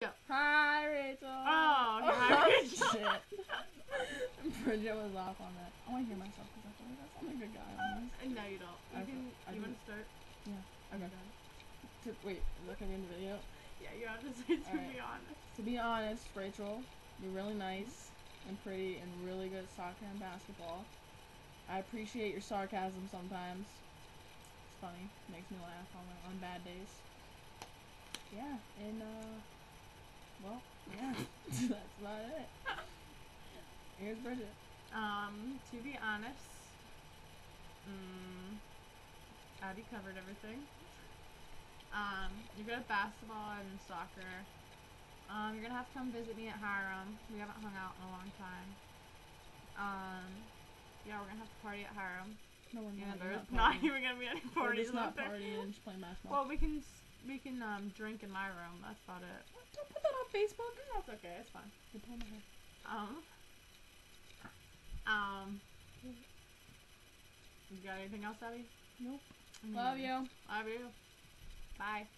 Go. Hi, Rachel. Oh, hi, Rachel. Shit. Bridget was off on that. I want to hear myself because I feel like I sound like a guy on this. No, you don't. You want to start? Yeah. Okay. Wait, is that going to be in the video? Yeah, you have to say to be honest. To be honest, Rachel, you're really nice and pretty and really good at soccer and basketball. I appreciate your sarcasm sometimes. It's funny. Makes me laugh on bad days. Yeah, and well, yeah, that's about it. Here's Bridget. To be honest, Addie covered everything. You're good at basketball and soccer. You're gonna have to come visit me at Hiram. We haven't hung out in a long time. Yeah, we're gonna have to party at Hiram. No, we're not. There's not even gonna be any parties. We're just not partying and just playing basketball. Well, we can drink in my room. That's about it. Don't put that on Facebook. That's okay. It's fine. You pull my hair. You got anything else, Abby? Nope. Love you. Love you. Bye.